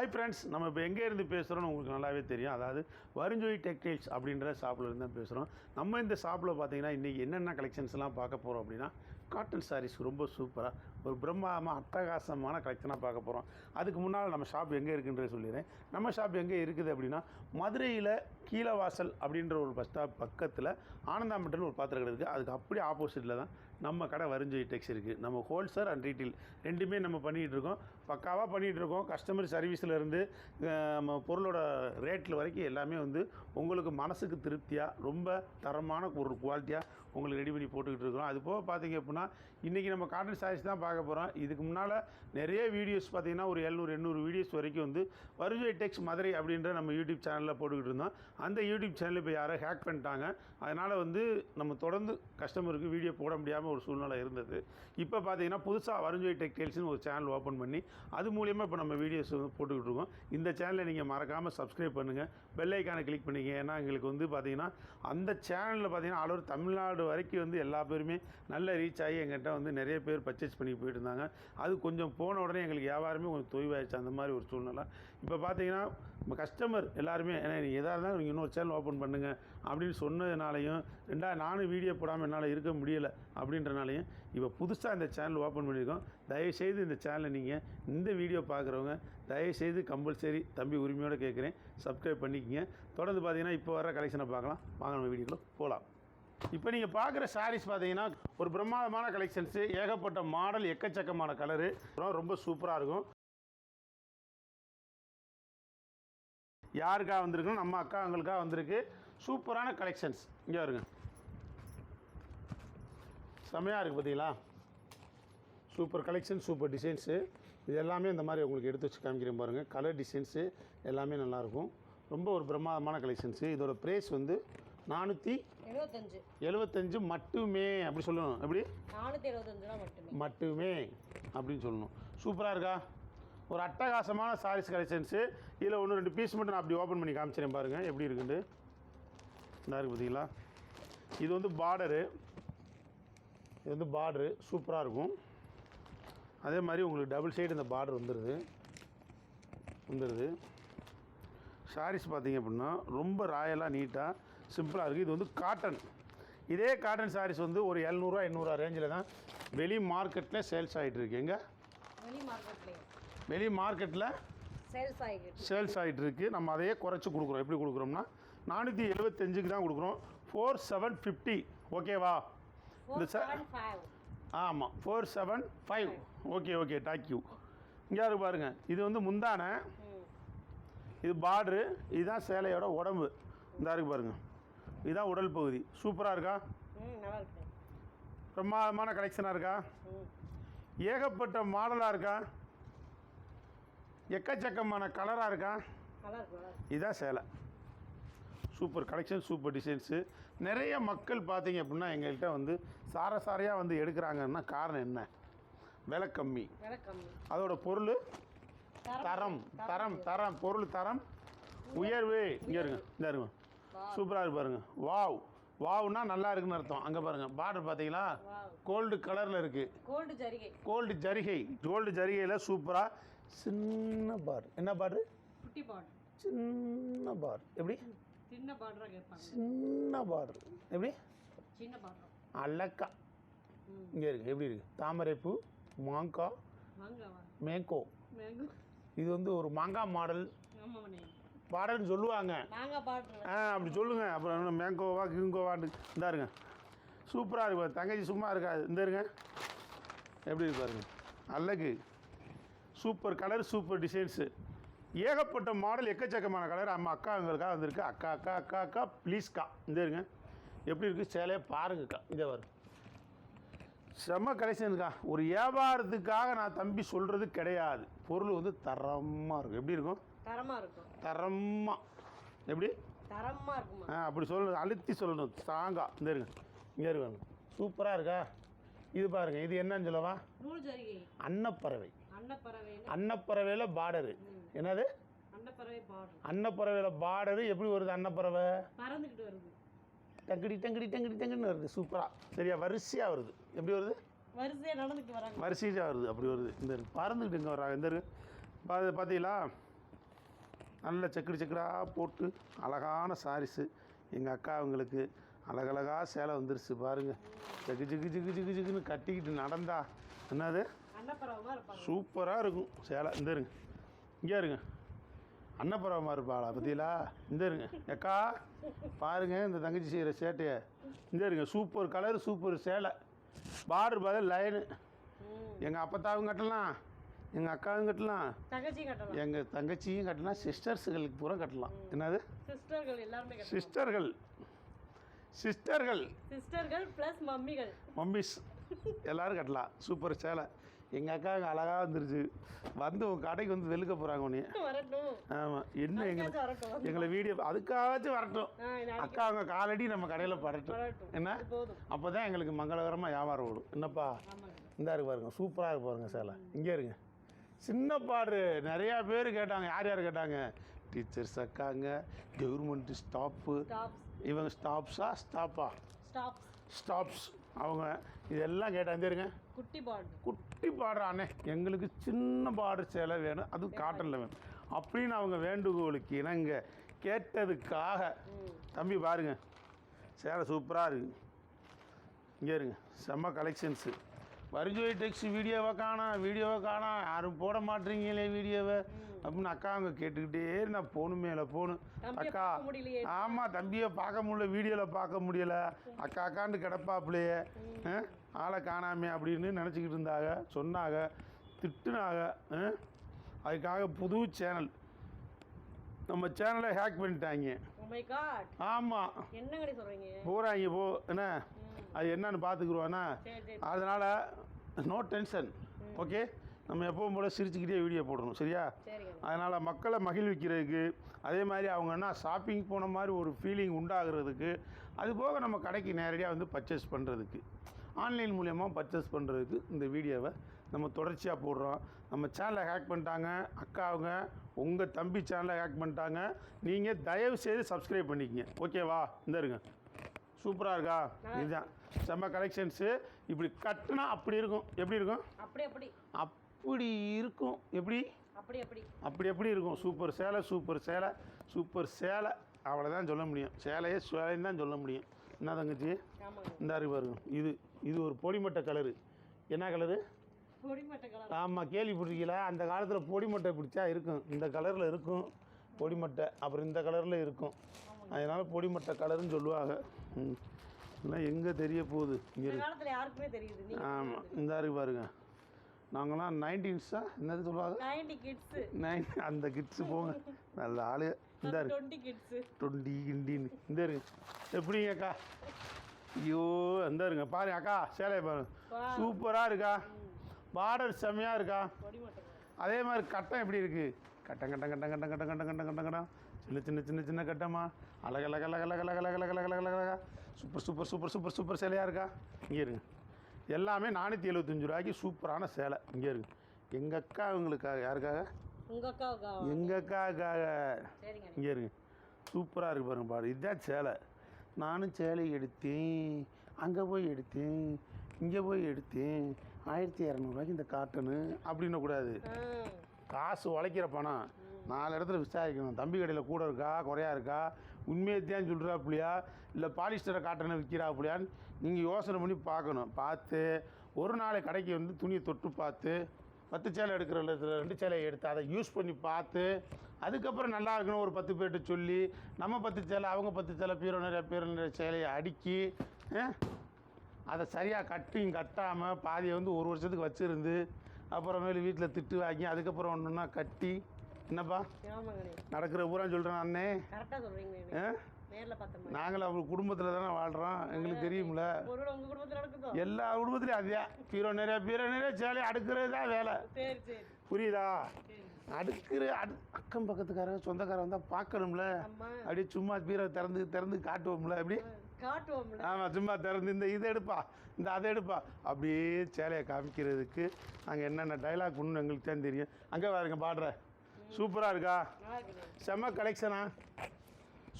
Hi friends, நம்ம இப்போ எங்கே இருந்து பேசுகிறோன்னு உங்களுக்கு நல்லாவே தெரியும். அதாவது வருஞ்சோய் டெக்டைல்ஸ் அப்படின்ற ஷாப்பில் இருந்து தான் பேசுகிறோம். நம்ம இந்த ஷாப்பில் பார்த்தீங்கன்னா இன்றைக்கி என்னென்ன கலெக்ஷன்ஸ்லாம் பார்க்க போகிறோம் அப்படின்னா, காட்டன் சாரீஸ் ரொம்ப சூப்பராக ஒரு பிரம்மாண்டமாக அட்டகாசமான கலெக்ஷனாக பார்க்க போகிறோம். அதுக்கு முன்னால் நம்ம ஷாப் எங்கே இருக்குன்றதை சொல்லிடுறேன். நம்ம ஷாப் எங்கே இருக்குது அப்படின்னா, மதுரையில் கீழவாசல் அப்படின்ற ஒரு பஸ் ஸ்டாப் பக்கத்தில் ஆனந்தாம்பட்டில் ஒரு பாத்திரம் இருக்குது. அதுக்கு அப்படியே ஆப்போசிட்டில் தான் நம்ம கடை வருஞ்சோய் டெக்ஸ் இருக்குது. நம்ம ஹோல்சேல் அண்ட் ரீட்டெயில் ரெண்டுமே நம்ம பண்ணிகிட்டு இருக்கோம். பக்காவாக பண்ணிகிட்டு இருக்கோம். கஸ்டமர் சர்வீஸ்லேருந்து நம்ம பொருளோட ரேட்டில் வரைக்கும் எல்லாமே வந்து உங்களுக்கு மனசுக்கு திருப்தியாக ரொம்ப தரமான ஒரு குவாலிட்டியாக உங்களுக்கு ரெடி பண்ணி போட்டுக்கிட்டு இருக்கிறோம். அது போக பார்த்தீங்க அப்படின்னா இன்றைக்கி நம்ம காட்டன் சாரீஸ் தான் பார்க்க போகிறோம். இதுக்கு முன்னால் நிறைய வீடியோஸ் பார்த்திங்கன்னா ஒரு 700-800 வீடியோஸ் வரைக்கும் வந்து வருஞ்சோய் டெக்ஸ் மதுரை அப்படின்ற நம்ம யூடியூப் சேனலில் போட்டுக்கிட்டு இருந்தோம். அந்த யூடியூப் சேனலில் இப்போ யாரோ ஹேக் பண்ணிட்டாங்க. அதனால் வந்து நம்ம தொடர்ந்து கஸ்டமருக்கு வீடியோ போட முடியாமல் ஒரு சூழ்நிலை இருந்தது. இப்போ பார்த்தீங்கன்னா புதுசாக வருஞ்சோய் டெக்டைல்ஸ்னு ஒரு சேனல் ஓப்பன் பண்ணி அது மூலிமா இப்போ நம்ம வீடியோஸ் வந்து போட்டுக்கிட்டு இருக்கோம். இந்த சேனலை நீங்கள் மறக்காமல் சப்ஸ்கிரைப் பண்ணுங்கள், பெல் ஐக்கானை கிளிக் பண்ணிங்க. ஏன்னா எங்களுக்கு வந்து பார்த்திங்கன்னா அந்த சேனலில் பார்த்திங்கன்னா ஆல் ஓவர் தமிழ்நாடு வரைக்கும் வந்து எல்லா பேருமே நல்ல ரீச் ஆகி எங்கிட்ட வந்து நிறைய பேர் பர்ச்சேஸ் பண்ணி போயிட்டு இருந்தாங்க. அது கொஞ்சம் போன உடனே எங்களுக்கு வியாபாரமே கொஞ்சம் தொய்வாயிடுச்சு. அந்த மாதிரி ஒரு சூழ்நிலை. இப்போ பார்த்தீங்கன்னா நம்ம கஸ்டமர் எல்லாருமே ஏன்னா நீங்கள் எதாக இருந்தாலும் நீங்கள் இன்னொரு சேனல் ஓப்பன் பண்ணுங்கள் அப்படின்னு சொன்னதுனாலையும் நானும் வீடியோ போடாமல் என்னால் இருக்க முடியலை அப்படின்றனாலையும் இப்போ புதுசாக இந்த சேனல் ஓப்பன் பண்ணியிருக்கோம். தயவுசெய்து இந்த சேனலை நீங்கள் இந்த வீடியோ பார்க்குறவங்க தயவுசெய்து கம்பல்சரி தம்பி உரிமையோடு கேட்குறேன், சப்ஸ்கிரைப் பண்ணிக்கங்க. தொடர்ந்து பார்த்தீங்கன்னா இப்போ வர கலெக்ஷனை பார்க்கலாம். வாங்க நம்ம வீடியோக்குள்ள போகலாம். இப்போ நீங்கள் பார்க்குற சாரீஸ் பார்த்தீங்கன்னா ஒரு பிரம்மாண்டமான கலெக்ஷன்ஸு, ஏகப்பட்ட மாடல், எக்கச்சக்கமான கலரு, ரொம்ப சூப்பராக இருக்கும். யாருக்காக வந்திருக்குன்னு நம்ம அக்காங்களுக்காக வந்திருக்கு. சூப்பரான கலெக்ஷன்ஸ் இங்கே வருங்க, செம்மையாக இருக்குது பார்த்தீங்களா. Super collection, super designs. இது எல்லாமே இந்த மாதிரி உங்களுக்கு எடுத்து வச்சு காமிக்கிறேன் பாருங்கள். கலர் டிசைன்ஸு எல்லாமே நல்லாயிருக்கும். ரொம்ப ஒரு பிரமாதமான கலெக்ஷன்ஸு. இதோட ப்ரைஸ் வந்து 475 மட்டுமே. அப்படி சொல்லணும், எப்படி 475 மட்டுமே அப்படின்னு சொல்லணும். சூப்பராக இருக்கா? ஒரு அட்டகாசமான சாரீஸ் கலெக்ஷன்ஸு. இதில் 1-2 பீஸ் மட்டும் நான் அப்படி ஓப்பன் பண்ணி காமிச்சிடறேன் பாருங்கள் எப்படி இருக்குண்டு. இந்த இருக்குது பார்த்தீங்களா. இது வந்து பார்டரு, இது வந்து பார்டரு சூப்பராக இருக்கும். அதே மாதிரி உங்களுக்கு டபுள் சைடு இந்த பார்டர் வந்துடுது. சாரீஸ் பார்த்திங்க அப்படின்னா ரொம்ப ராயலாக நீட்டாக சிம்பிளாக இருக்குது. இது வந்து காட்டன். இதே காட்டன் சாரீஸ் வந்து ஒரு 700-800 ரேஞ்சில் தான் வெளி மார்க்கெட்டில் சேல்ஸ் ஆகிட்டுருக்கு. எங்கே வெளி மார்க்கெட்டில் சேல்ஸ் ஆகிட்டுருக்கு. நம்ம அதையே குறைச்சி கொடுக்குறோம். எப்படி கொடுக்குறோம்னா 475க்கு தான் கொடுக்குறோம். 4750. ஓகேவா? இந்த ஆமாம் 475. Okay thank you. இங்கே இருக்கு பாருங்கள். இது வந்து முந்தான, இது பார்ட்ரு, இதுதான் சேலையோட உடம்பு. இந்த இருக்கு பாருங்கள், இதுதான் உடல் பகுதி. சூப்பராக இருக்கா? பிரமாதமான கலெக்ஷனாக இருக்கா? ஏகப்பட்ட மாடலாக இருக்கா? எக்கச்சக்கமான கலராக இருக்கா? இதுதான் சேலை. Super collection, super designs. நிறைய மக்கள் பார்த்தீங்க அப்படின்னா எங்கள்கிட்ட வந்து சாரையாக வந்து எடுக்கிறாங்கன்னா காரணம் என்ன? விலை கம்மி, அதோட பொருள் தரம் தரம் தரம் பொருள் தரம் உயர்வு. இங்கே இருங்க, இந்த இருங்க, சூப்பராக இருக்கு பாருங்கள். வாவ்னா நல்லா இருக்குன்னு அர்த்தம். அங்கே பாருங்கள் பார்டர் பார்த்தீங்களா, கோல்டு கலரில் இருக்குது. கோல்டு ஜரிகையில் சூப்பராக சின்ன பார்டர். என்ன பார்டர்? சின்ன பார்டர். எப்படி சின்ன பார்டர்? எப்படி அழகா இங்கே இருக்குது. எப்படி இருக்குது? தாமரைப்பூ, மாங்காய், மேங்கோ. இது வந்து ஒரு மாங்காய் மாடல் பார்டர்னு சொல்லுவாங்க. அப்படி சொல்லுங்க. அப்புறம் மேங்கோவா கிங்கோவான்னு இந்த இருங்க. சூப்பராக இருக்கு. தங்கச்சி சும்மா இருக்காது. இந்த இருங்க எப்படி இருக்கு பாருங்க. அழகு, சூப்பர் கலர், சூப்பர் டிசைன்ஸு, ஏகப்பட்ட மாடல், எக்கச்சக்கமான கலர். நம்ம அக்காங்களுக்காக வந்திருக்கு. அக்கா ப்ளீஸ்க்கா. இந்த இருங்க எப்படி இருக்குது சேலையை பாருங்கக்கா. இதே வரும் செம்ம கலெக்ஷனுக்கா. ஒரு வியாபாரத்துக்காக நான் தம்பி சொல்கிறது கிடையாது. பொருள் வந்து தரமாக இருக்கும். எப்படி இருக்கும்? தரமாக. எப்படி அப்படி சொல்லணும், அழுத்தி சொல்லணும், ஸ்ட்ராங்கா. இந்த இருங்க இங்கே இருக்காங்க. சூப்பராக இருக்கா? இது பாருங்கள். இது என்னன்னு சொல்லவா? அன்னப்பறவையில் பார்டரு. என்னது? அன்னப்பறவையில் பார்டரு. எப்படி வருது? அன்னப்பறவை டங்குன்னு வருது. சூப்பராக சரியா வரிசையாக வருது. எப்படி வருது? வரிசையாக வருது. அப்படி வருது. இந்த பறந்துக்கிட்டு இங்கே வர்றாங்க. இந்த பார்த்தீங்களா நல்ல செக்குடு செக்குடாக போட்டு அழகான சாரீஸு. எங்கள் அக்கா அவங்களுக்கு அழகழகாக சேலை வந்துருச்சு பாருங்கள். ஜிகு ஜிகு ஜிகு ஜிகு ஜிகுன்னு கட்டிக்கிட்டு நடந்தா என்னது சூப்பராக இருக்கும் சேலை. இந்த இருங்க, இங்கே இருங்க, அன்னப்பறவமாக இருப்பாளா பற்றியலா? இந்த இருங்க அக்கா பாருங்கள் இந்த தங்கச்சி செய்கிற சேட்டையை. இந்த இருங்க சூப்பர் கலர், சூப்பர் சேலை, பார்டர் பதில் லைனு. எங்கள் அப்பத்தாவும் கட்டலாம், எங்கள் அக்காவும் கட்டலாம், எங்கள் தங்கச்சியும் கட்டலாம், சிஸ்டர்ஸுகளுக்கு பூரா கட்டலாம். என்னது சிஸ்டர்கள், சிஸ்டர்கள் சிஸ்டர்கள் ப்ளஸ் மம்மிகள், மம்மிஸ் எல்லோரும் கட்டலாம். சூப்பர் சேலை. எங்கள் அக்காவுக்கு அழகாக வந்துருச்சு. வந்து உங்கள் கடைக்கு வந்து வெளுக்க போகிறாங்க உன்னைய. ஆமாம், என்ன எங்களை வீடியோ அதுக்காச்சும் வரட்டும். அக்கா அவங்க காலடி நம்ம கடையில் படட்டும். என்ன அப்போ தான் எங்களுக்கு மங்களகரமாக வியாபாரம் ஓடும். என்னப்பா இந்த இருக்கு பாருங்க, சூப்பராக இருக்கு பாருங்க சேலை. இங்கே இருங்க, சின்ன பாடு நிறையா பேர் கேட்டாங்க. யார் யார் கேட்டாங்க? டீச்சர்ஸ் அக்காங்க, கவர்மெண்ட் ஸ்டாப்பு, இவங்க ஸ்டாப்ஸா ஸ்டாப்பா ஸ்டாப்ஸ் அவங்க இதெல்லாம் கேட்டாங்க. இருங்க குட்டி பாடுறானே எங்களுக்கு சின்ன பாடு சேலை வேணும், அதுவும் காட்டனில் வேணும் அப்படின்னு அவங்க வேண்டுகோளுக்கு இணங்க கேட்டதுக்காக தம்பி பாருங்க சேலை சூப்பராக இருக்குது. இங்கே இருங்க செம்ம கலெக்ஷன்ஸு. வரிஜோய் டெக்ஸ் வீடியோவை காணோம் யாரும் போட மாட்டீங்களே வீடியோவை அப்படின்னு அக்கா அவங்க கேட்டுக்கிட்டே நான் போகணும் மேலே போகணும். அக்கா ஆமாம் தம்பியை பார்க்க முடியல, வீடியோவில் பார்க்க முடியலை, அக்கா அக்காண்டு கிடப்பாப்புலையே ஆளை காணாமே அப்படின்னு நினச்சிக்கிட்டு இருந்தாங்க. சொன்னாங்க, திட்டுனாங்க. அதுக்காக புது சேனல் நம்ம சேனலை ஹேக் பண்ணிட்டாங்க. ஆமாம் போகிறாங்க போ என்ன அது என்னன்னு பார்த்துக்குருவாண்ணா. அதனால் நோ டென்ஷன், ஓகே. நம்ம எப்பவும் போல் சிரிச்சுக்கிட்டே வீடியோ போடணும், சரியா? அதனால் மக்களை மகிழ்விக்கிறதுக்கு, அதே மாதிரி அவங்க என்ன ஷாப்பிங் போன மாதிரி ஒரு ஃபீலிங் உண்டாகிறதுக்கு, அது போக நம்ம கடைக்கு நேரடியாக வந்து பர்ச்சேஸ் பண்ணுறதுக்கு, ஆன்லைன் மூலியமாக பர்ச்சேஸ் பண்ணுறதுக்கு இந்த வீடியோவை நம்ம தொடர்ச்சியாக போடுறோம். நம்ம சேனலை ஹேக் பண்ணிட்டாங்க அக்கா அவங்க, உங்கள் தம்பி சேனலை ஹேக் பண்ணிட்டாங்க. நீங்கள் தயவு செய்து சப்ஸ்கிரைப் பண்ணிக்கங்க, ஓகேவா? இந்த இருங்க சூப்பராக இருக்கா? இதுதான் செம்ம கலெக்ஷன்ஸு. இப்படி கட்டினா அப்படி இருக்கும். எப்படி இருக்கும்? அப்படி இருக்கும். எப்படி அப்படி இருக்கும். சூப்பர் சேலை, சூப்பர் சேலை, சூப்பர் சேலை. அவ்வளோதான் சொல்ல முடியும். சேலைன்னு தான் சொல்ல முடியும். என்ன தங்கச்சி இந்த இருக்கு பாருங்க. இது ஒரு பொடிமட்டை கலரு. என்ன கலரு? ஆமாம், கேள்விப்பட்டிருக்கீங்களா? அந்த காலத்தில் பொடிமட்டை பிடிச்சா இருக்கும், இந்த கலரில் இருக்கும் பொடிமட்டை, அப்புறம் இந்த கலரில் இருக்கும். அதனால் பொடிமட்டை கலருன்னு சொல்லுவாங்க. எல்லாம் எங்கே தெரிய போகுது இங்கே இருக்கு. ஆமாம், இந்த இருக்கு பாருங்க. நாங்களாம் 19s என்னது சொல்லுவாங்க, 90 அந்த கிட்ஸு போங்க, நல்ல ஆளு. இந்த இருக்கு 20 கிண்டின்னு. இந்த இருக்கு எப்படிங்கக்கா? ஐயோ இந்த இருங்க பாருங்க அக்கா, சேலையை பாருங்க சூப்பராக இருக்கா, பார்டர் செம்மையாக இருக்கா. அதே மாதிரி கட்டம் எப்படி இருக்குது? கட்டம் சின்ன சின்ன சின்ன சின்ன கட்டமா அழகழகழகழகழகழகழகழகழகழகழகா super super super super super சேலையாக இருக்கா. இங்கே இருங்க எல்லாமே 475 ரூபாய்க்கு சூப்பரான சேலை. இங்கே இருக்கு எங்கள் அக்கா அவங்களுக்காக. யாருக்காக? எங்கள் அக்காவுக்காக. இங்கே இருங்க சூப்பராக இருக்குது பாருங்க பாரு. இதுதான் சேலை. நானும் சேலை எடுத்தேன், அங்கே போய் எடுத்தேன், இங்கே போய் எடுத்தேன், 1200 இந்த காட்டனு அப்படின்னு கூடாது. காசு உழைக்கிற பணம் 4 இடத்துல விசாரிக்கணும். தம்பி கடையில் கூட இருக்கா குறையா இருக்கா, உண்மையத்தான் சொல்கிறாப்புலையா இல்லை பாலிஸ்டரை காட்டனை விற்கிறாப்புலையான்னு நீங்கள் யோசனை பண்ணி பார்க்கணும். பார்த்து ஒரு நாள் கடைக்கு வந்து துணியை தொட்டு பார்த்து 10 சேலை எடுக்கிற 2 சேலையை எடுத்து அதை யூஸ் பண்ணி பார்த்து அதுக்கப்புறம் நல்லா இருக்கணும் ஒரு 10 பேர்கிட்ட சொல்லி நம்ம 10 சேலை அவங்க 10 சேலை பீரோ நிறைய சேலையை அடுக்கி அதை சரியாக கட்டாமல் பாதியை வந்து 1 வருஷத்துக்கு வச்சுருந்து அப்புறமேலு வீட்டில் திட்டு வாங்கி அதுக்கப்புறம் ஒன்றுன்னா கட்டி என்னப்பா நடக்கிற பூரா சொல்கிறேன் அண்ணே. நாங்களும் அவங்க குடும்பத்தில் தானே வாழ்கிறோம், எங்களுக்கு தெரியும்ல. எல்லா குடும்பத்துலையும் அதே பீரோ நிறைய சேலை அடுக்கிறது தான் வேலை, புரியுதா? அக்கம் பக்கத்துக்காரங்க சொந்தக்காரங்க தான் பார்க்கணும்ல. அப்படியே சும்மா பீரோ திறந்து காட்டுவோம்ல, எப்படி காட்டுவோம்ல. ஆமாம், சும்மா திறந்து இதை எடுப்பா அதை எடுப்பா அப்படியே சேலையை காமிக்கிறதுக்கு நாங்கள் என்னென்ன டைலாக் பண்ணணும் எங்களுக்கு தான் தெரியும். அங்கே பாருங்க பாடுற சூப்பராக இருக்கா, செம்ம கலெக்ஷனா,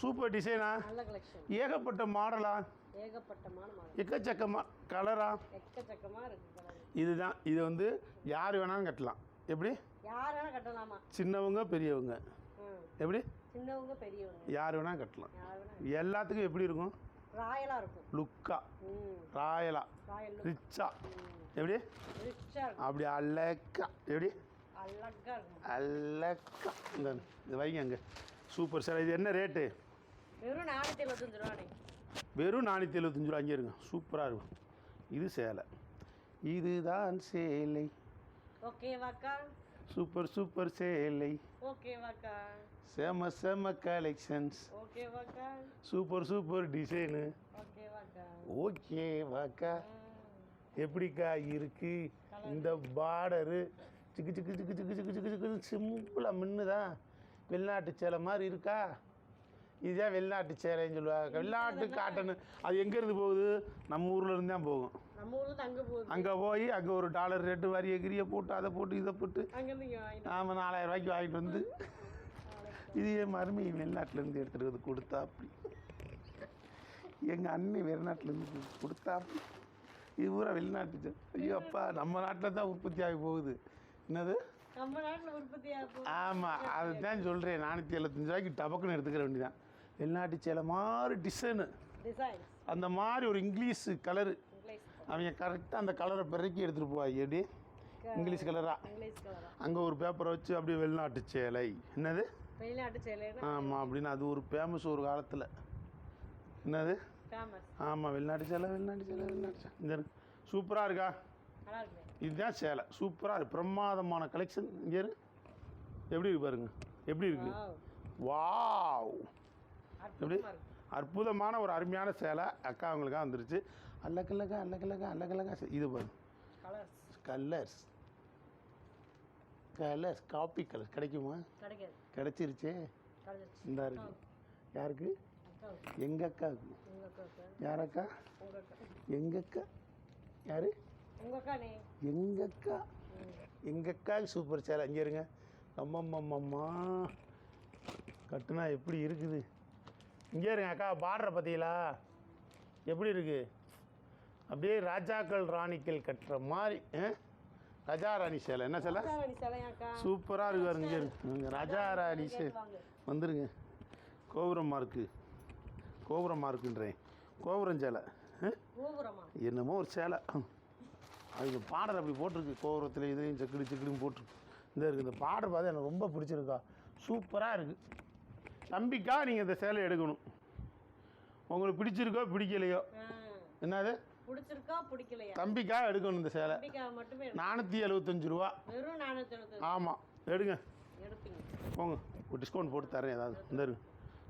சூப்பர் டிசைனா, ஏகப்பட்ட மாடலா, எக்கச்சக்கமாக கலரா. இதுதான் இது வந்து யார் வேணாலும் கட்டலாம். எப்படி? சின்னவங்க பெரியவங்க எப்படி சின்னவங்க பெரியவங்க யார் வேணால் கட்டலாம். யார் வேணா எல்லாத்துக்கும் எப்படி இருக்கும்? ராயலா இருக்கும். லுக்கா, ராயலா, ராயல் ரிச்சா, எப்படி ரிச்சா இருக்கும். அப்படி அழகா, எப்படி அழகா இருக்கும். அழகா. இந்த இது வைங்க அங்கே. Super sir. இது என்ன ரேட்டு? வெறும் 475 ரூபாண்ணே. வெறும் 475 ரூபா. அங்கே இருங்க. சூப்பராக இருக்கும். இது சேலை. இதுதான் சேலை. ஓகேவாக்கா? சூப்பர் சூப்பர் சேலை. ஓகேவாக்கா? செம செம கலெக்ஷன்ஸ். ஓகேவாக்கா? Super super design. ஓகேவாக்கா? ஓகேவாக்கா? எப்படிக்கா இருக்கு இந்த பார்டரு? சிக்கு சிக்கு சிக்கு சிக்கு சிக்கு சிக்கு சிக்கு சிம்பிளாக மின்னுதா? வெளிநாட்டு சேலை மாதிரி இருக்கா? இதுதான் வெளிநாட்டு சேலைன்னு சொல்லுவாங்க. வெளிநாட்டு காட்டனு. அது எங்கேருந்து போகுது? நம்ம ஊரில் இருந்து தான் போகும். நம்ம ஊர்ல அங்கே போகுது. அங்கே போய் அங்கே ஒரு டாலர் ரேட்டு வரிய கிரியை போட்டு அதை போட்டு இதை போட்டு அங்கேருந்து இங்கே வாங்கிட்டு நாம் 4000 ரூபாய்க்கு வாங்கிட்டு வந்து இது என் மருமை வெளிநாட்டிலேருந்து எடுத்துகிட்டு வந்து கொடுத்தா அப்படி. எங்கள் அண்ணன் வெளிநாட்டிலேருந்து கொடுத்தா அப்படி. இது பூரா வெளிநாட்டு. ஐயோ அப்பா, நம்ம நாட்டில் தான் உற்பத்தி ஆகி போகுது. என்னது? நம்ம நாட்டில் உற்பத்தி ஆகும். ஆமாம், அதுதான் சொல்கிறேன். 475 ரூபாய்க்கு டபக்குன்னு எடுத்துக்கிற வேண்டியதான். வெளிநாட்டு சேலை மாதிரி டிசைனு, டிசைன்ஸ் அந்த மாதிரி ஒரு இங்கிலீஷ் கலரு. இங்கிலீஷ் அவங்க கரெக்டாக அந்த கலரை பெருக்கி எடுத்துகிட்டு போவாங்க. எப்படி இங்கிலீஷ் கலராக. இங்கிலீஷ் கலரா? அங்கே ஒரு பேப்பரை வச்சு அப்படியே வெளிநாட்டு சேலை. என்னது? வெளிநாட்டு சேலைன்னா ஆமாம், அப்படின்னு அது ஒரு ஃபேமஸ் ஒரு காலத்தில். என்னது? ஃபேமஸ். ஆமாம், வெளிநாட்டு சேலை வெளிநாட்டு சேலை வெளிநாட்டு சேலை. இந்த சூப்பராக இருக்கா? நல்லா இருக்கு. இதுதான் சேலை. சூப்பராக இருக்கு. பிரமாதமான கலெக்ஷன். இங்கே எப்படி இருக்கு பாருங்க. எப்படி இருக்கு? வாவ், எப்படி அற்புதமான ஒரு அருமையான சேலை அக்கா அவங்களுக்காக வந்துருச்சு. அல்லக்கல்லக்கா அல்லக்கல்லக்கா அல்லக்கல்லக்கா. இது பாருங்க. Colours colours colours coffee colours கிடைக்குமா? கிடைக்காது. கிடைச்சிருச்சே. கிடைச்சிருச்சு. இந்த இருக்கு. யாருக்கு? அக்காவுக்கு. எங்கள் அக்காவுக்கு. உங்க அக்காவுக்கு. யார் அக்கா? உங்க அக்கா. எங்கள் அக்கா. யார்? உங்க அக்கா நீ. எங்கள் அக்கா. எங்கள் அக்காவுக்கு சூப்பர் சேலை. இங்கே இருங்க. அம்மம்மம்மம்மா, கட்டுனா எப்படி இருக்குது? இங்கே இருங்க அக்கா. பார்டரை பார்த்தீங்களா எப்படி இருக்குது? அப்படியே ராஜாக்கள் ராணிக்கள் கட்டுற மாதிரி. ராஜா ராணி சேலை. என்ன சேலை? ராணி சேலையாக்கா? சூப்பராக இருக்கு பாருங்க. இங்கே இருக்கு ராஜா ராணி சேலை. வந்துருங்க. கோபுரம் மார்க்கு. கோபுரம் மார்க்குன்றேன். கோபுரம் சேலை. கோபுரமா? என்னமோ ஒரு சேலை. அது பார்டர் அப்படி போட்டிருக்கு. கோபுரத்தில் இதையும் செக்குடி செக்குடியும் போட்டிருக்கு. இந்த இருக்குது. இந்த பார்டர் பார்த்து எனக்கு ரொம்ப பிடிச்சிருக்கா. சூப்பராக இருக்குது. தம்பிக்கா நீங்கள் இந்த சேலை எடுக்கணும். உங்களுக்கு பிடிச்சிருக்கோ பிடிக்கலையோ. என்னது? பிடிச்சிருக்கா பிடிக்கலையா? தம்பிக்கா எடுக்கணும் இந்த சேலை. தம்பிக்கா மட்டுமே. 475 ரூபா. வெறும் 475. ஆமாம், எடுங்க. எடுப்பீங்க. போங்க, ஒரு டிஸ்கவுண்ட் போட்டு தரேன் ஏதாவது. இந்த இருக்கு.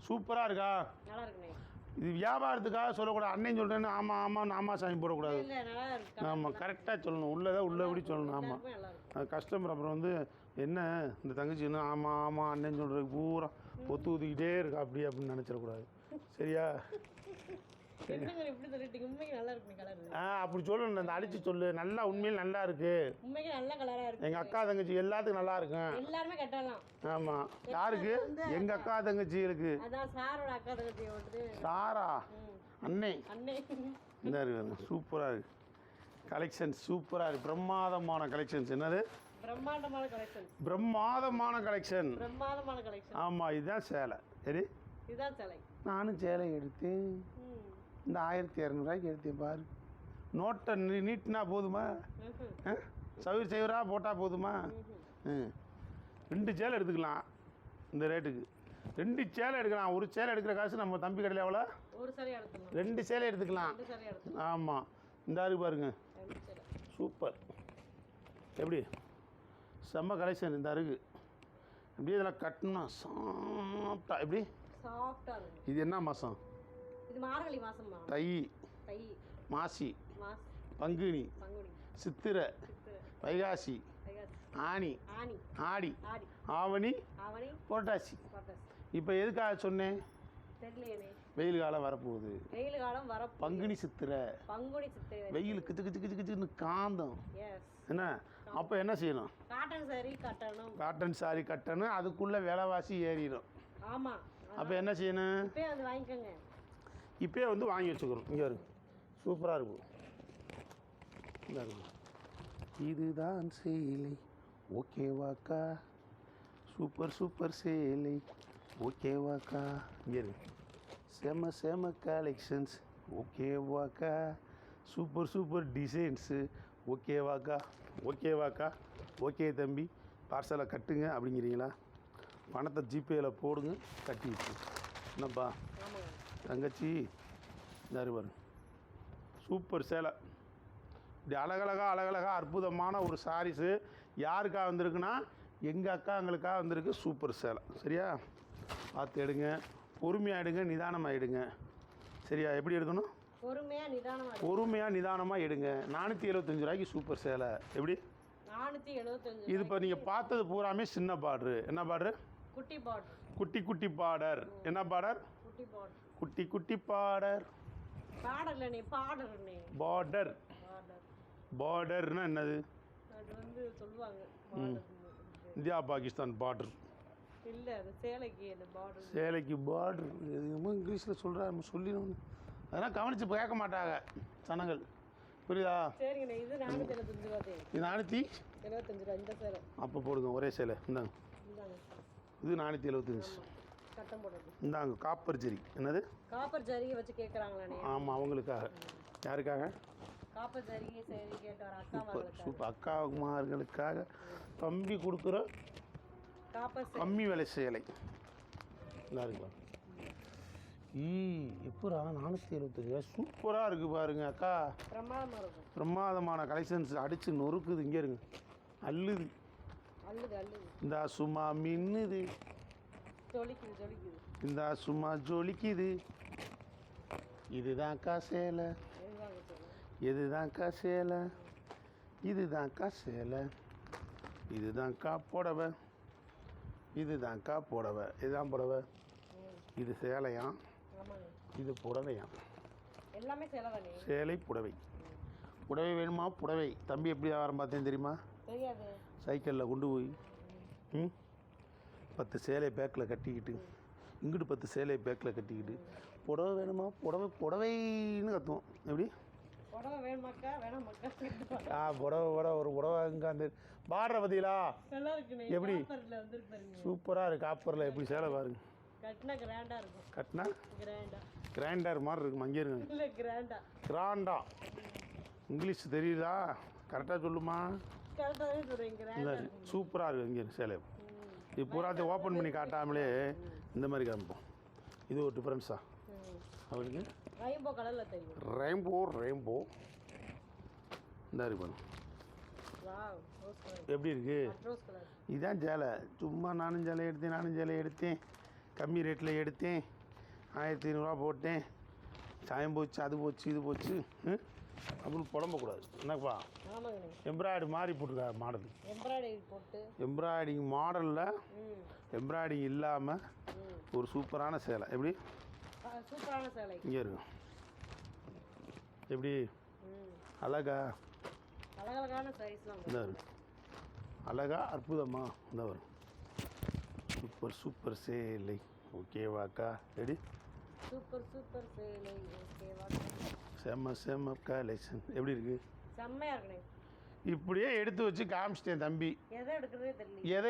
சூப்பராக இருக்கா? நல்லா இருக்குண்ணே. இது வியாபாரத்துக்காக சொல்லக்கூடாது. அண்ணன் சொல்கிறேன்னு ஆமாம் ஆமாம் ஆமாம் சாமி போடக்கூடாது. இல்லை நல்லா இருக்கு. ஆமாம், கரெக்டாக சொல்லணும். உள்ளதான் உள்ளபடி சொல்லணும். ஆமாம், நல்லா இருக்கு. அது கஸ்டமர் அப்புறம் வந்து என்ன இந்த தங்கச்சி என்ன ஆமாம் ஆமாம் அண்ணன் சொல்கிறதுக்கு பூரா ஒத்து ஊற்றிக்கிட்டே இருக்கா அப்படி அப்படின்னு நினச்சிடக்கூடாது. சரியா? என்னங்க இப்படி சொல்லிட்டீங்க? உண்மைக்கு நல்லா இருக்கு கலர். அப்படி சொல்லணும். அந்த அடித்து சொல்லு. நல்லா உண்மையில் நல்லா இருக்கு. உண்மைக்கு நல்ல கலராக இருக்கு. எங்கள் அக்கா தங்கச்சி எல்லாத்துக்கும் நல்லா இருக்கும். எல்லாருமே கட்டலாம். ஆமாம். யாருக்கு? எங்கள் அக்கா தங்கச்சிகளுக்கு. அதான் சாரோட அக்கா தங்கச்சி ஓட்டுது. சாரா அண்ணே. அண்ணே இந்த இருக்கு. சூப்பராக இருக்கு கலெக்ஷன்ஸ். சூப்பராக இருக்கு. பிரமாதமான கலெக்ஷன்ஸ். என்னது? பிரம்மாண்டமான கலெக்ஷன். பிரமாதமான கலெக்ஷன். பிரமாதமான கலெக்ஷன். ஆமாம், இதுதான் சேலை. சரி, இதுதான் சேலை. நானும் சேலை எடுத்தேன். இந்த 1200 ரூபாய்க்கு எடுத்தேன் பாரு. நோட்டை நீட்டினா போதுமா? சவிராக போட்டால் போதுமா? 2 சேலை எடுத்துக்கலாம் இந்த ரேட்டுக்கு. 2 சேலை எடுக்கலாம். ஒரு சேலை எடுக்கிற காசு நம்ம தம்பி கடையில் எவ்வளோ? ஒரு சேலை எடுத்துக்கலாம். 2 சேலை எடுத்துக்கலாம். 2 சேலை எடுத்துக்கலாம். ஆமாம், இந்த இருக்கு பாருங்க. சூப்பர். எப்படி செம்ம கலெக்ஷன். இந்த இருக்கு. அப்படியே இதெல்லாம் கட்டணும் சாப்பிட்டா எப்படி சாஃப்டாக இருக்கும். இது என்ன மாதம்? இது மார்கழி மாதம்மா. தை, தை, மாசி, மாசி, பங்குனி, பங்குனி, சித்திரை, வைகாசி, ஆனி, ஆனி, ஆடி, ஆடி, ஆவணி, ஆவணி, புரட்டாசி. புரட்டாசி. இப்போ எதுக்காக சொன்னேன்? தெரியலையே. வெயில் காலம் வரப்போகுது. வெயில் காலம் வர. பங்குனி சித்திரை. பங்குனி சித்திரை. வெயில் கிச்சு கிச்சு கிச்சு கிச்சுன்னு காந்தம். எஸ். என்ன அப்போ என்ன செய்யணும்? காட்டன் சாரி கட்டணும். காட்டன் சாரி கட்டணும். அதுக்குள்ளே விலைவாசி ஏறிடும். ஆமாம். அப்போ என்ன செய்யணும்? இப்போயே வந்து வாங்கிக்கோங்க. இப்போயே வந்து வாங்கி வச்சுக்கிறோம். இங்கே இருக்கு. சூப்பராக இருக்கும். இந்த இருக்கு. இதுதான் சேலை. ஓகேவாக்கா? சூப்பர் சூப்பர் சேலை ஓகேவாக்கா. இங்கே இருக்கு செம செம கலெக்ஷன்ஸ் ஓகேவாக்கா. சூப்பர் சூப்பர் டிசைன்ஸு ஓகேவாக்கா. ஓகேவாக்கா. ஓகே தம்பி, பார்சலை கட்டுங்க அப்படிங்கிறீங்களா? பணத்தை ஜிபேயில் போடுங்க, கட்டி வச்சு. என்னப்பா தங்கச்சி இதாரு பாருங்க, சூப்பர் சேலை. இப்படி அழகழகா அற்புதமான ஒரு சாரீஸு யாருக்காக வந்திருக்குன்னா எங்கள் அக்காங்களுக்காக வந்திருக்கு. சூப்பர் சேலை. சரியா? பார்த்து எடுங்க, பொறுமையாக எடுங்க, நிதானமாக எடுங்க. சரியா? எப்படி எடுக்கணும்? பொறுமையாக நிதானமாக எடுங்க. 475 ரூபாய்க்கு சூப்பர் சேலை. எப்படி? 475. இது இப்போ நீங்கள் பார்த்தது பூராமே சின்ன பார்டரு. என்ன பார்டரு? குட்டி பார்டர். குட்டி குட்டி பார்டர். என்ன பார்டர்? குட்டி பார்டர். குட்டி குட்டி பார்டர். பார்டர்ல நீ பார்டர்னே. பார்டர். பார்டர்னா என்னது? அது வந்து சொல்லுவாங்க பார்டர். இந்தியா பாகிஸ்தான் பார்டர் இல்ல, அது சேலைக்கு அந்த பார்டர். சேலைக்கு பார்டர். எதுவுமே இங்கிலீஷில் சொல்கிறா, நம்ம சொல்லிடணும். அதெல்லாம் கவனித்து கேட்க மாட்டாங்க ஜனங்கள். புரியுதா? சரிங்கண்ணே. இது 475 ரூபா. இது 475 ரூபா இந்த சேலை. அப்போ போடுங்க ஒரே சேலை. இந்தாங்க, இது 475. கட்டம் போடுறது. இந்தாங்க காப்பர் ஜரி. என்னது? காப்பர் ஜரிகை வச்சு கேட்குறாங்களாண்ணே? ஆமாம், அவங்களுக்காக. யாருக்காக? காப்பர் ஜரிகை சரி கேட்டு வர சூப்பர் சூப்பர் அக்காமார்களுக்காக தம்பி கொடுக்குற காப்பர் கம்மி விலை சேலை. நல்லா இருக்குப்பா. எப்படா 475? சூப்பராக இருக்குது பாருங்க அக்கா. பிரமாதமாக இருக்கும். பிரமாதமான கலெக்ஷன்ஸ் அடித்து நொறுக்குது. இங்கே இருங்க, அல்லுது. இந்த சும்மா மின்னுது, இந்த சும்மா ஜொலிக்குது. இதுதான்க்கா சேலை, இதுதான்க்கா சேலை, இதுதான்க்கா சேலை, இதுதான்க்கா புடவை, இதுதான்க்கா புடவை. இதுதான் புடவை. இது சேலையாம், இது புடவையாம். எல்லாமே சேலை புடவை. புடவை வேணுமா? புடவை. தம்பி எப்படி வியாபாரம் பார்த்தேன் தெரியுமா? தெரியாது. சைக்கிளில் கொண்டு போய் 10 சேலை பேக்கில் கட்டிக்கிட்டு, இங்கிட்டு 10 சேலை பேக்கில் கட்டிக்கிட்டு, புடவை வேணுமா? புடவை புடவைன்னு கற்றுவோம். எப்படி? புடவை வேணுமாக்கா? வேணாமாக்கா? புடவை ஒரு புடவை இங்கே அந்த பார்டரை பார்த்தீங்களா? எப்படி சூப்பராக இருக்குது. காப்பரில் எப்படி சேலை பாருங்க. கட்டினா கிராண்டாக இருக்கும். கட்டினா கிராண்டர் மாதிரி இருக்கும். அங்கே இருங்க. இல்லை, கிராண்டா. இங்கிலீஷ் தெரியுதா? கரெக்டாக சொல்லுமா? சூப்பராக இருக்குது. இங்கே சேலை இது பூராத்தையும் ஓப்பன் பண்ணி காட்டாமலே இந்த மாதிரி காமிப்போம். இது ஒரு டிஃப்ரென்ஸா அவளுக்கு? ரெயின்போ கலரில் தெரியும். ரெயின்போ இந்த இருப்பாங்க. எப்படி இருக்கு? இதுதான் சேலை. சும்மா நானும் சேலை எடுத்தேன் கம்மி ரேட்டில் எடுத்தேன், 1500 ரூபா போட்டேன், சாயம் போச்சு, அது போச்சு, இது போச்சு அப்படின்னு புலம்பக்கூடாது. என்னப்பா? எம்ப்ராய்டரி மாதிரி போட்டுருக்கா மாடல். எம்ப்ராய்டிங் மாடலில் எம்ப்ராய்டிங் இல்லாமல் ஒரு சூப்பரான சேலை. எப்படி? சூப்பரான சேலை. இங்கே இருக்கும். எப்படி? அழகா? அழகழகான சைஸ்லாம் இந்த வரும். அழகா அற்புதமா இந்த வரும். சூப்பர் சேலை ஓகேவாக்கா. ரெடி? சூப்பர் சேலை ஓகேவா. செம்ம கலெக்ஷன். எப்படி இருக்குது? செம்மையாக இருக்குண்ணே. இப்படியே எடுத்து வச்சு காமிச்சிட்டேன் தம்பி. எதை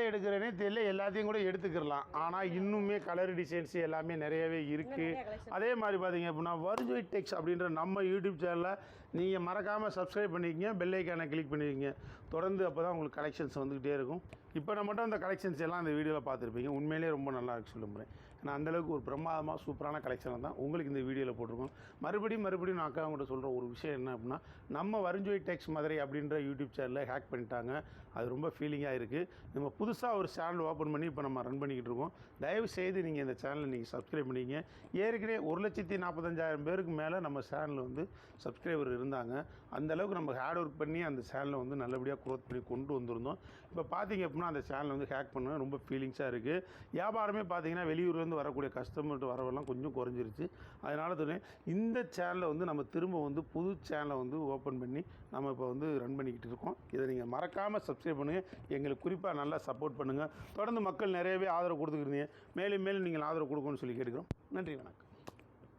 எடுக்கிறேனே தெரியல. எல்லாத்தையும் கூட எடுத்துக்கிடலாம். ஆனால் இன்னுமே கலர் டிசைன்ஸ் எல்லாமே நிறையவே இருக்குது. அதே மாதிரி பார்த்தீங்க அப்படின்னா வருஞ்சோய் டெக்ஸ் அப்படின்ற நம்ம யூடியூப் சேனலில் நீங்கள் மறக்காமல் சப்ஸ்கிரைப் பண்ணிக்கங்க, பெல் ஐக்கானை கிளிக் பண்ணிக்கங்க. தொடர்ந்து அப்போ தான் உங்களுக்கு கலெக்ஷன்ஸ் வந்துக்கிட்டே இருக்கும். இப்போ நான் மட்டும் அந்த கலெக்ஷன்ஸ் எல்லாம் அந்த வீடியோவில் பார்த்துருப்பீங்க. உண்மையிலே ரொம்ப நல்லா இருக்கு சொல்ல முடியும். ஏன்னா அந்தளவுக்கு ஒரு பிரமாதமாக சூப்பரான கலெக்ஷன் தான் உங்களுக்கு இந்த வீடியோவில் போட்டிருக்கோம். மறுபடியும் நான் அக்கா அவங்கள்ட்ட சொல்கிற ஒரு விஷயம் என்ன அப்படின்னா, நம்ம வருஞ்சோய் டெக்ஸ் மதுரை அப்படின்ற யூடியூப் சேனலில் ஹேக் பண்ணிட்டாங்க. அது ரொம்ப ஃபீலிங்காக இருக்குது. நம்ம புதுசாக ஒரு சேனல் ஓப்பன் பண்ணி இப்போ நம்ம ரன் பண்ணிக்கிட்டு இருக்கோம். தயவு செய்து நீங்கள் இந்த சேனலை நீங்கள் சப்ஸ்கிரைப் பண்ணிங்க. ஏற்கனவே 1,45,000 பேருக்கு மேலே நம்ம சேனலில் வந்து சப்ஸ்கிரைபர் இருந்தாங்க. அந்தளவுக்கு நம்ம ஹார்ட் ஒர்க் பண்ணி அந்த சேனலை வந்து நல்லபடியாக க்ரோத் பண்ணி கொண்டு வந்திருந்தோம். இப்போ பார்த்தீங்க அப்படின்னா அந்த சேனலை வந்து ஹேக் பண்ண ரொம்ப ஃபீலிங்ஸாக இருக்குது. வியாபாரமே பார்த்தீங்கன்னா வெளியூர்லேருந்து வரக்கூடிய கஸ்டமர்கிட்ட வரவெல்லாம் கொஞ்சம் குறைஞ்சிருச்சு. அதனால் சொன்னேன் இந்த சேனலை வந்து நம்ம திரும்ப வந்து புது சேனலை வந்து ஓப்பன் பண்ணி நம்ம இப்போ வந்து ரன் பண்ணிக்கிட்டு இருக்கோம். இதை நீங்கள் மறக்காமல் சப்ஸ்கிரைப் பண்ணுங்கள். எங்களுக்கு குறிப்பாக நல்லா சப்போர்ட் பண்ணுங்கள். தொடர்ந்து மக்கள் நிறையவே ஆதரவு கொடுத்துக்கிறீங்க. மேலும் நீங்கள் ஆதரவு கொடுக்கணும்னு சொல்லி கேட்டுக்கிறோம். நன்றி, வணக்கம்.